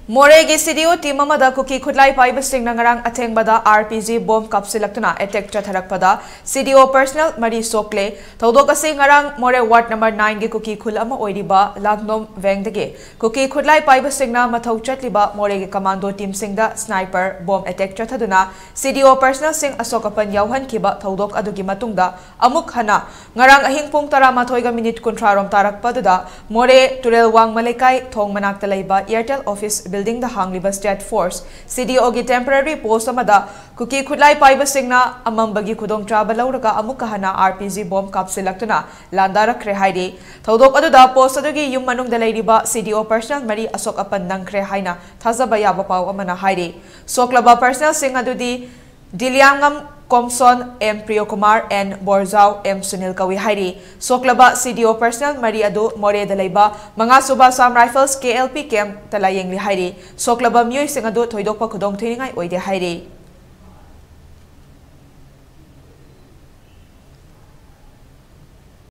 moreh CDO team amada kuki khudlai paiba singna ngarang athengbada RPG bomb kapsilaktuna attack chatharakpada CDO personnel mari sokle thodok ase ngarang moreh ward number 9 gi kuki khul ama oiriba lagnom wengdage kuki khudlai paiba singna mathau chatliba moreh gi commando team singda sniper bomb attack chathaduna CDO personnel sing asokapan yauhan kiba thodok adugi matungda amuk hana ngarang ahing pung 13 ga minute 13 rom tarakpadada moreh turel wang malekai thong manakta leiba Airtel office building the hangliba state force CDO gi temporary post amada kuki khudlai paiba singna amambagi khudong traba lauraga amuka hana RPG bomb kapsilaktuna landarakre hairi thodok aduda post adugi yum manungda leiriba CDO personnel mari asok apan nangkre haina thazaba yaba paw amana hairi soklaba personnel sing adudi Diliangam Komson M Priyokumar and Borzau M Sunil Kawi Hairi Soklaba CDO personnel Mari Adu Moreh Dalaiba Manga Suba Sam Rifles KLP Camp Talayeng Li Hairi Soklaba Myoy Singadu Thoidokpa Khudong Thiningai Oide Hairi